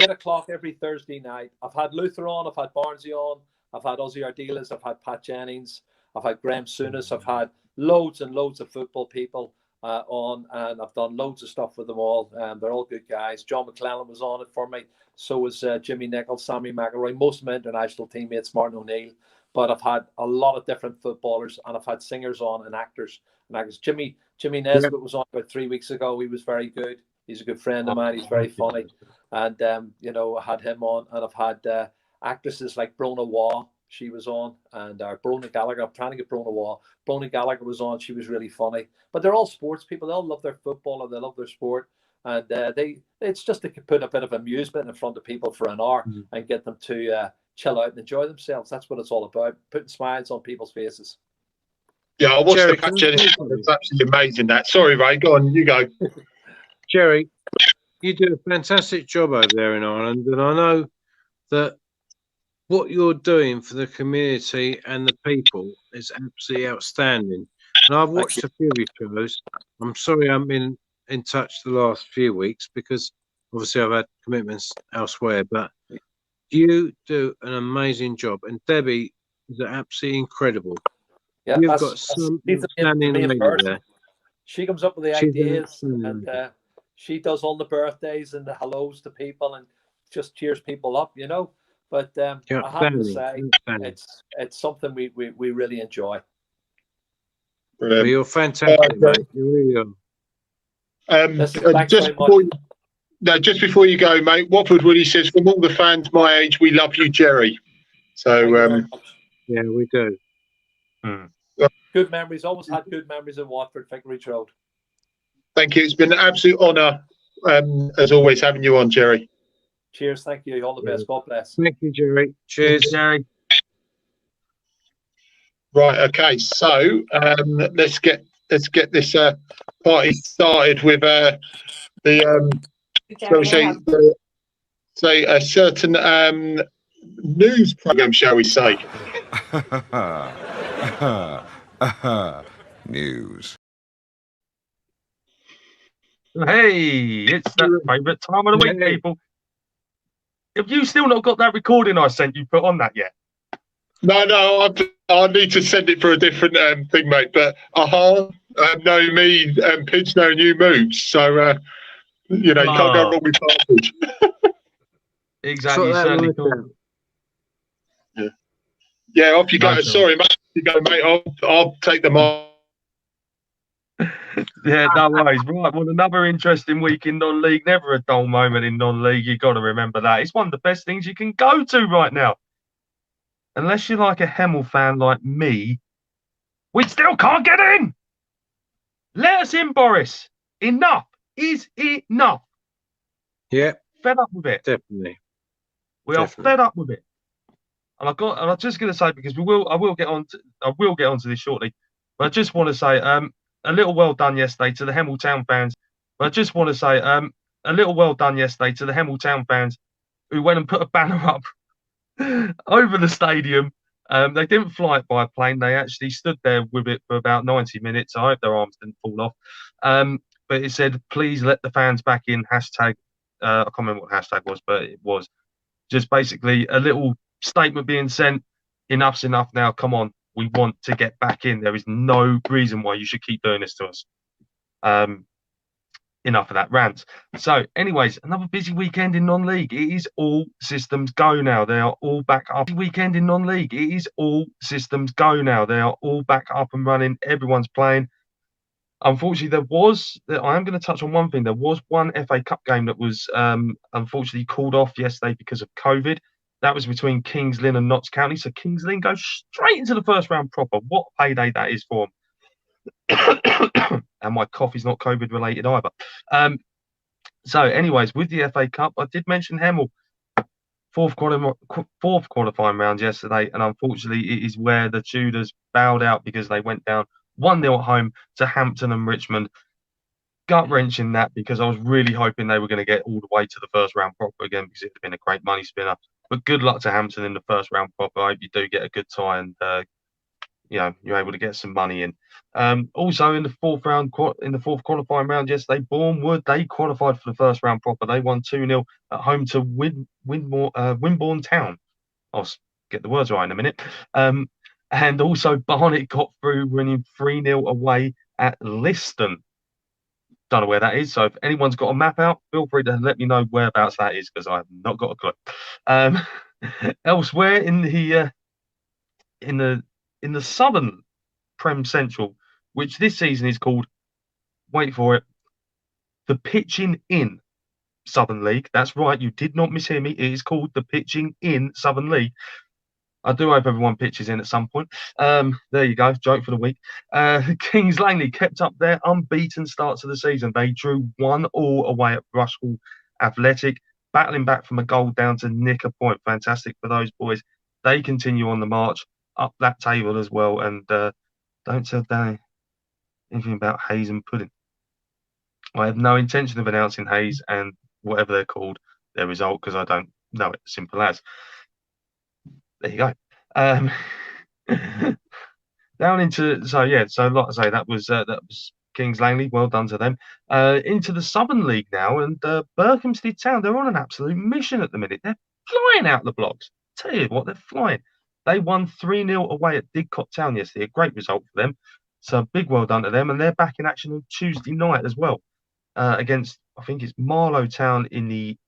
B: 8 o'clock every Thursday night. I've had Luther on, I've had Barnesy on, I've had Ozzy Ardiles, I've had Pat Jennings, I've had Graham Souness, I've had loads and loads of football people on, and I've done loads of stuff with them all. They're all good guys. John McClellan was on it for me. So was Jimmy Nichols, Sammy McElroy, most of my international teammates, Martin O'Neill. But I've had a lot of different footballers, and I've had singers on and actors. Jimmy Nesbitt was on about 3 weeks ago. He was very good. He's a good friend of mine. He's very funny. And, I had him on. And I've had actresses like Brona Waugh. She was on. And Brona Gallagher. I'm trying to get Brona Waugh. Brona Gallagher was on. She was really funny. But they're all sports people. They all love their football and they love their sport. And it's just to put a bit of amusement in front of people for an hour and get them to chill out and enjoy themselves. That's what it's all about. Putting smiles on people's faces.
A: Yeah, I watched
D: Gerry,
A: the match. It's absolutely amazing. That. Sorry, Ray. Go on. You go.
D: Gerry, you do a fantastic job over there in Ireland, and I know that what you're doing for the community and the people is absolutely outstanding. And I've watched a few of your shows. I'm sorry I haven't been in touch the last few weeks because obviously I've had commitments elsewhere, but you do an amazing job. And Debbie is absolutely incredible.
B: Yeah,
D: You've got some outstanding lady there.
B: She comes up with the ideas and she does all the birthdays and the hellos to people and just cheers people up, But I have to say, it's something we really enjoy.
D: Well, you're fantastic, mate. You really are.
A: Just before you go, mate, Watford Woody says, from all the fans my age, we love you, Gerry. So,
D: yeah, we do.
B: Good memories. Always had good memories of Watford, Vicarage Road.
A: Thank you. It's been an absolute honour, as always, having you on, Gerry.
B: Cheers. Thank you. All the best. God bless.
D: Thank you, Gerry. Cheers,
C: Gerry.
A: Right. Okay. So let's get this party started with shall we say a certain news program, shall we say?
E: News.
C: Hey, it's that favourite time of the week, people. Have you still not got that recording I sent you put on that yet?
A: No, I need to send it for a different thing, mate. But know me, Pidge know new moves. So you can't go wrong with Partridge.
C: Exactly, you certainly can't.
A: Yeah, off you go. Sorry, mate. You go, mate. I'll take them off.
C: Yeah, no worries. Right, well, another interesting week in non-league. Never a dull moment in non-league. You got to remember that. It's one of the best things you can go to right now. Unless you're like a Hemel fan like me, we still can't get in. Let us in, Boris. Enough is enough.
D: Yeah.
C: Fed up with it.
D: Definitely.
C: We are fed up with it. And I'm just going to say, because I will get on to this shortly, but I just want to say a little well done yesterday to the Hemel Town fans. But I just want to say a little well done yesterday to the Hemel Town fans who went and put a banner up over the stadium. They didn't fly it by a plane. They actually stood there with it for about 90 minutes. I hope their arms didn't fall off. But it said, please let the fans back in. Hashtag, I can't remember what hashtag was, but it was just basically a little statement being sent. Enough's enough now. Come on. We want to get back in. There is no reason why you should keep doing this to us. Enough of that rant. So, anyways, another busy weekend in non-league. It is all systems go now. They are all back up. Weekend in non-league. It is all systems go now. They are all back up and running. Everyone's playing. Unfortunately, I am going to touch on one thing. There was one FA Cup game that was unfortunately called off yesterday because of COVID. That was between Kings Lynn and Notts County. So Kings Lynn goes straight into the first round proper. What a payday that is for them. And my cough is not COVID related either. So anyways, with the FA Cup, I did mention Hemel. Fourth qualifying round yesterday. And unfortunately, it is where the Tudors bowed out because they went down 1-0 at home to Hampton and Richmond. Gut-wrenching that because I was really hoping they were going to get all the way to the first round proper again because it would have been a great money spinner. But good luck to Hampton in the first round proper. I hope you do get a good tie and you're able to get some money in. Also in the fourth qualifying round yesterday, Bournemouth, they qualified for the first round proper. They won 2-0 at home to Wimborne Town. I'll get the words right in a minute. And also Barnet got through, winning 3-0 away at Liston. Don't know where that is, so if anyone's got a map out, feel free to let me know whereabouts that is, because I've not got a clue. Elsewhere in the Southern Prem Central, which this season is called, wait for it, the Pitching In Southern League. That's right, you did not mishear me. It is called the Pitching In Southern League. I do hope everyone pitches in at some point. There you go, joke for the week. Kings Langley kept up their unbeaten start to the season. They drew 1-1 away at Rushall Athletic, battling back from a goal down to nick a point. Fantastic for those boys. They continue on the march up that table as well. And don't tell Danny anything about Hayes and Pudding. I have no intention of announcing Hayes and whatever they're called, their result, because I don't know it. Simple as. There you go. Down into so like I say, that was Kings Langley. Well done to them. Into the Southern League now, and Berkhamsted Town. They're on an absolute mission at the minute. They're flying out the blocks. Tell you what, they're flying. They won 3-0 away at Didcot Town yesterday. A great result for them. So big well done to them, and they're back in action on Tuesday night as well against, I think it's Marlow Town in the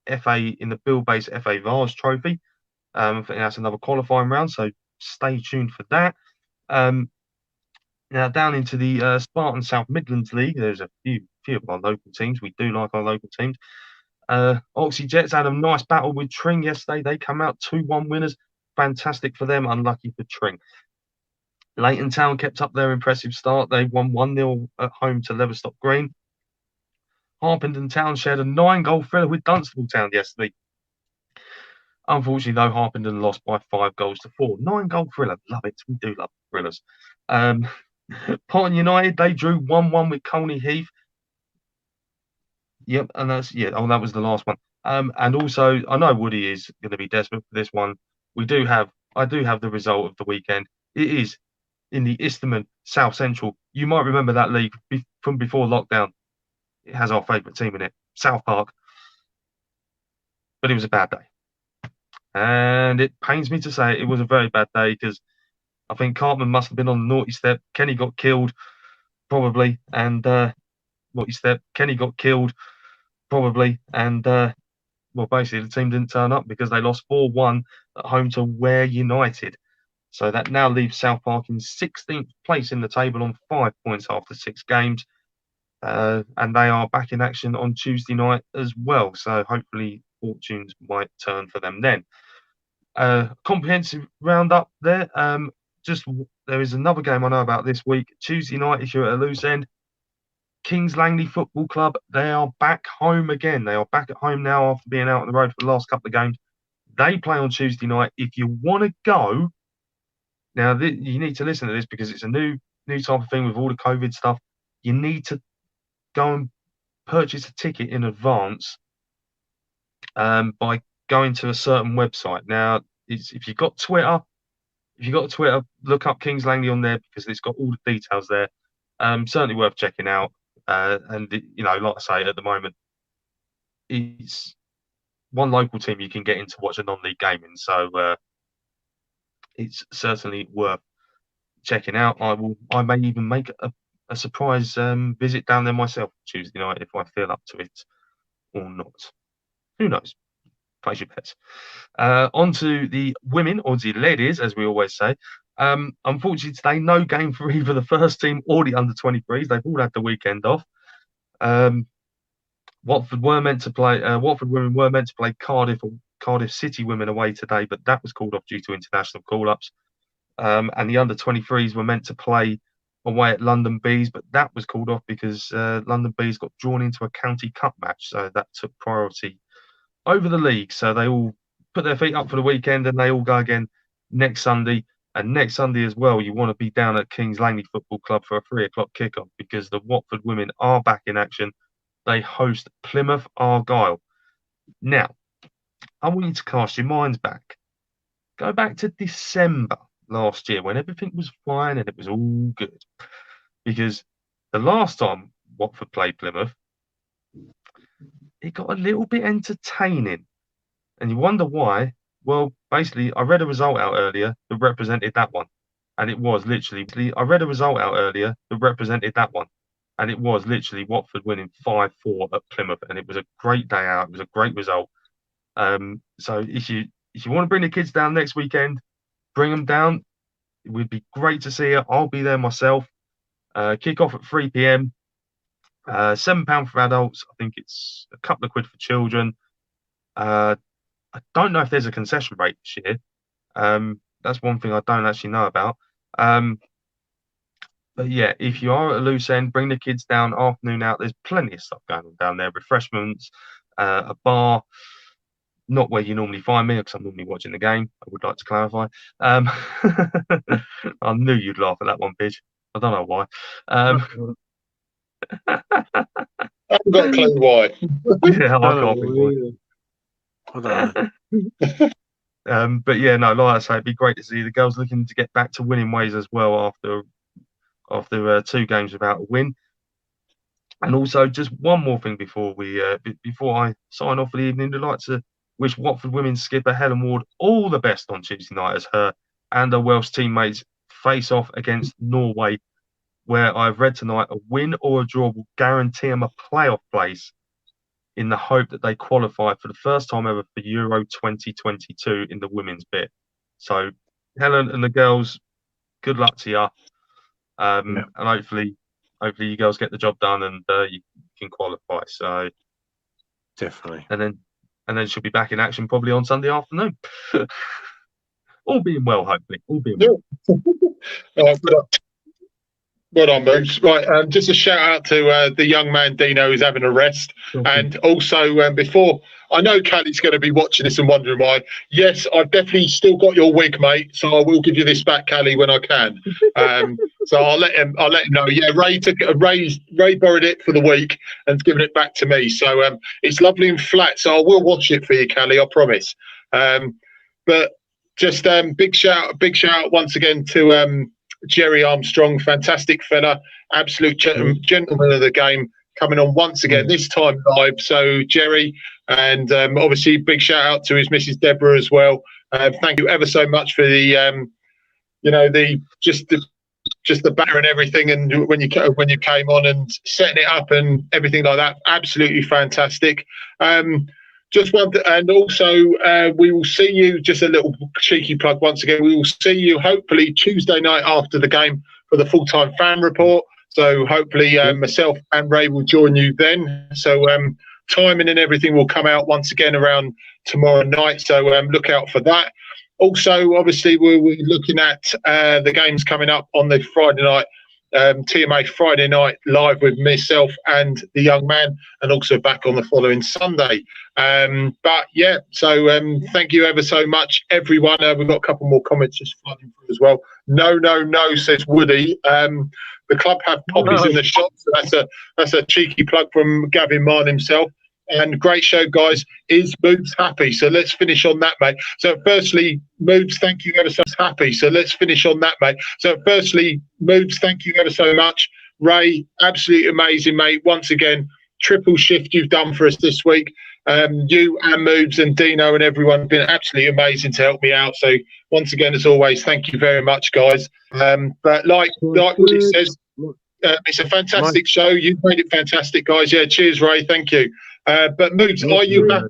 C: Bill Base FA Vars Trophy. I think that's another qualifying round, so stay tuned for that. Now down into the Spartan South Midlands League, there's a few of our local teams. We do like our local teams. Oxy Jets had a nice battle with Tring yesterday. They come out 2-1 winners. Fantastic for them, unlucky for Tring. Leighton Town kept up their impressive start. They won 1-0 at home to Leverstock Green. Harpenden Town shared a 9-goal thriller with Dunstable Town yesterday. Unfortunately, though, Harpenden lost by 5-4. 9-goal thriller. Love it. We do love thrillers. Potton United, they drew 1-1 with Colney Heath. Yep, and that was the last one. And also, I know Woody is going to be desperate for this one. I do have the result of the weekend. It is in the Isterman South Central. You might remember that league from before lockdown. It has our favourite team in it, South Park. But it was a bad day. And it pains me to say it was a very bad day, because I think Cartman must have been on the naughty step. Kenny got killed, probably. And naughty step. Kenny got killed, probably. And basically the team didn't turn up because they lost 4-1 at home to Ware United. So that now leaves South Park in 16th place in the table on 5 points after 6 games. And they are back in action on Tuesday night as well. So hopefully fortunes might turn for them then. Comprehensive roundup there. There is another game I know about this week. Tuesday night, if you're at a loose end, Kings Langley Football Club, they are back home again. They are back at home now after being out on the road for the last couple of games. They play on Tuesday night. If you want to go, now you need to listen to this, because it's a new type of thing with all the COVID stuff. You need to go and purchase a ticket in advance by going to a certain website. Now, if you've got Twitter, look up Kings Langley on there, because it's got all the details there. Certainly worth checking out. And like I say, at the moment, it's one local team you can get in to watch a non-league game in. So it's certainly worth checking out. I may even make a surprise visit down there myself Tuesday night if I feel up to it or not. Who knows? Place your bets. On to the women, or the ladies, as we always say. Unfortunately, today, no game for either the first team or the under-23s. They've all had the weekend off. Watford women were meant to play Cardiff City women away today, but that was called off due to international call-ups. And the under-23s were meant to play away at London Bees, but that was called off because London Bees got drawn into a county cup match, so that took priority over the league. So they all put their feet up for the weekend, and they all go again next Sunday. And next Sunday as well, you want to be down at Kings Langley Football Club for a 3:00 kickoff, because the Watford women are back in action. They host Plymouth Argyle. Now, I want you to cast your minds back. Go back to December last year when everything was fine and it was all good. Because the last time Watford played Plymouth, it got a little bit entertaining. And you wonder why. Well, basically, I read a result out earlier that represented that one. And it was literally, I read a result out earlier that represented that one. And it was literally Watford winning 5-4 at Plymouth. And it was a great day out. It was a great result. So if you want to bring the kids down next weekend, bring them down. It would be great to see it. I'll be there myself. Kick off at 3 p.m. £7 for adults. I think it's a couple of quid for children. I don't know if there's a concession rate this year. That's one thing I don't actually know about. But yeah, if you are at a loose end, bring the kids down, afternoon out. There's plenty of stuff going on down there. Refreshments, a bar. Not where you normally find me, because I'm normally watching the game. I would like to clarify. I knew you'd laugh at that one, Pidge. I don't know why.
A: I haven't got a clue why.
C: Yeah, I can't be why.
D: I don't know.
C: But yeah, no, like I say, it'd be great to see the girls looking to get back to winning ways as well after 2 games without a win. And also, just one more thing before I sign off for the evening, I'd like to wish Watford women's skipper Helen Ward all the best on Tuesday night as her and her Welsh teammates face off against Norway, where I've read tonight a win or a draw will guarantee them a playoff place in the hope that they qualify for the first time ever for Euro 2022 in the women's bit. So, Helen and the girls, good luck to you. And hopefully you girls get the job done and you can qualify. So
D: Definitely.
C: And then she'll be back in action probably on Sunday afternoon. All being well, hopefully. All being well.
A: Well on, Moose. Right, just a shout out to the young man Dino who's having a rest. And also, before, I know Callie's going to be watching this and wondering why. Yes, I've definitely still got your wig, mate. So I will give you this back, Callie, when I can. So I'll let him know. Yeah, Ray borrowed it for the week and's given it back to me. So it's lovely and flat. So I will wash it for you, Callie. I promise. But just big shout once again to Gerry Armstrong, fantastic fella, absolute gentleman of the game, coming on once again, this time live. So Gerry, and obviously big shout out to his Mrs. Deborah as well. Thank you ever so much for the, just the banner and everything, and when you came on and setting it up and everything like that, absolutely fantastic. Just one, and also we will see you. Just a little cheeky plug once again. We will see you hopefully Tuesday night after the game for the full-time fan report. So hopefully myself and Ray will join you then. So timing and everything will come out once again around tomorrow night. So look out for that. Also, obviously, we're looking at the games coming up on the Friday night. TMA Friday night live with myself and the young man, and also back on the following Sunday. But yeah, so thank you ever so much, everyone. We've got a couple more comments just flooding through as well. No, says Woody. The club have poppies in the shop, so that's a cheeky plug from Gavin Marn himself. And great show, guys. Is Moobs happy? So let's finish on that, mate. So firstly, Moobs, thank you ever so much. Happy. So let's finish on that, mate. So firstly, Moobs, thank you ever so much. Ray, absolutely amazing, mate. Once again, triple shift you've done for us this week. You and Moobs and Dino and everyone have been absolutely amazing to help me out. So once again, as always, thank you very much, guys. But like Woody says, it's a fantastic show. You've made it fantastic, guys. Yeah, cheers, Ray. Thank you. But Moobs, are you happy?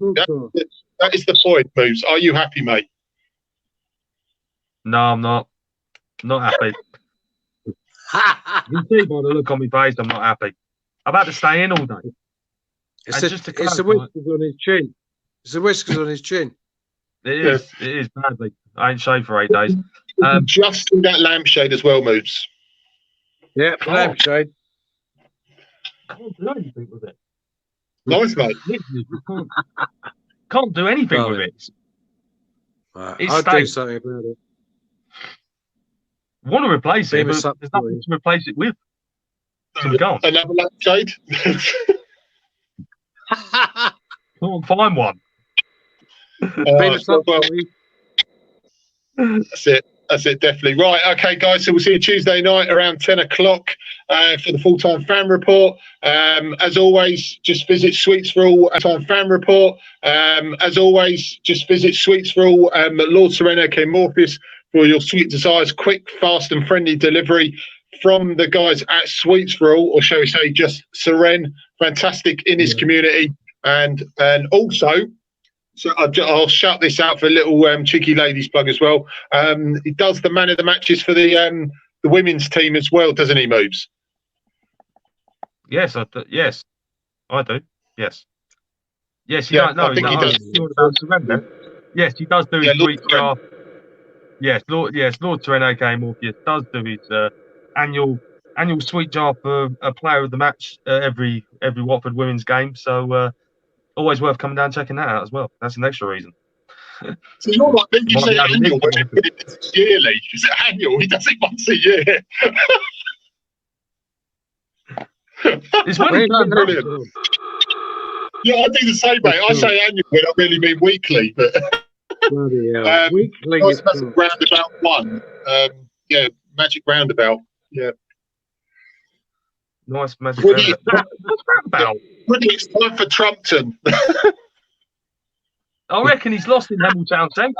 A: That is the point, Moobs. Are you happy, mate?
C: No, I'm not. Not happy. You can see by the look on my face, I'm not happy. I'm about to stay in all day.
D: It's the whiskers on his chin. It's the whiskers on his chin.
C: It is. Yeah. It is badly. I ain't shaved for 8 days.
A: Just in that lampshade as well, Moobs.
D: Yeah, lampshade.
C: Can't do anything with it.
A: Nice, mate.
C: Can't do anything with it.
D: I'll do something about it.
C: Want to replace it, but there's nothing to replace it with. So we can't.
A: Another lampshade?
C: Can't find one.
D: Been a
A: Well,
D: subsidy.
A: That's it, definitely. Right, okay, guys, so we'll see you Tuesday night around 10 o'clock for the full-time fan report. As always, just visit Sweets for All full-time fan report. As always, just visit Sweets for All Lord Sereno K. Morpheus for your sweet desires, quick, fast and friendly delivery from the guys at Sweets for All, or shall we say just Seren, fantastic in his community. And also, so I'll shout this out for a little cheeky ladies plug as well. He does the man of the matches for the women's team as well, doesn't he, Moves?
C: Yes, I do. Yes. Yes, you
A: Yeah,
C: don't know.
A: I think he does.
C: Yes, he does do his
A: Lord
C: sweet
A: Sereno.
C: jar. Yes, Lord Sereno K. Morpheus does do his annual sweet jar for a player of the match every Watford women's game. So always worth coming down and checking that out as well. That's an extra reason.
A: So you're like, then you
C: Might
A: say
C: be having
A: annual,
C: this
A: when it's yearly. Is it annual? He does it once a year.
C: It's when he turns up.
A: Brilliant. Yeah, I do the same, mate. I say annual when I really mean weekly, but
D: Bloody hell. Weekly.
A: nice Magic Roundabout one. Yeah, Magic Roundabout. Yeah.
C: Nice magic
A: Brilliant.
C: roundabout. What's that about?
A: Brilliant. It's time for Trumpton.
C: I reckon he's lost in Hamilton Centre.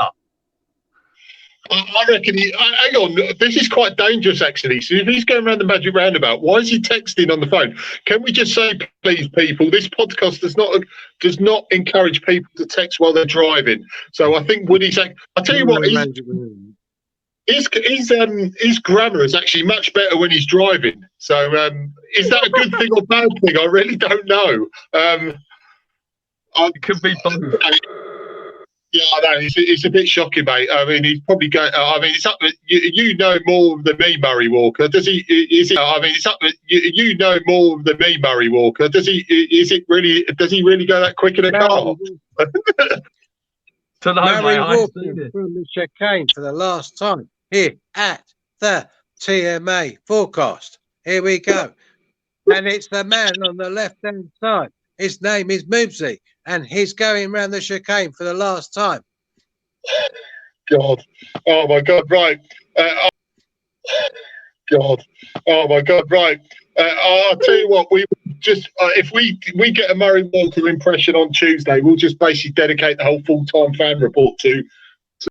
A: I reckon hang on, this is quite dangerous actually. So if he's going around the Magic Roundabout, why is he texting on the phone? Can we just say, please, people, this podcast does not encourage people to text while they're driving. So I think Woody's like, I'll tell you what, his grammar is actually much better when he's driving. So is that a good thing or bad thing? I really don't know.
C: It could be both.
A: Yeah, I know. It's a bit shocking, mate. I mean, he's probably going. I mean, it's up. You know more than me, Murray Walker. Does he? Is it? I mean, it's up. You know more than me, Murray Walker. Does he? Is it really? Does he really go that quick in a car?
D: Murray Walker from the chicane for the last time here at the TMA forecast. Here we go, and it's the man on the left-hand side. His name is Moobsy, and he's going round the chicane for the last time.
A: God. Oh, my God. Right. God. Oh, my God. Right. I'll tell you what, we just, if we get a Murray Walker impression on Tuesday, we'll just basically dedicate the whole full-time fan report to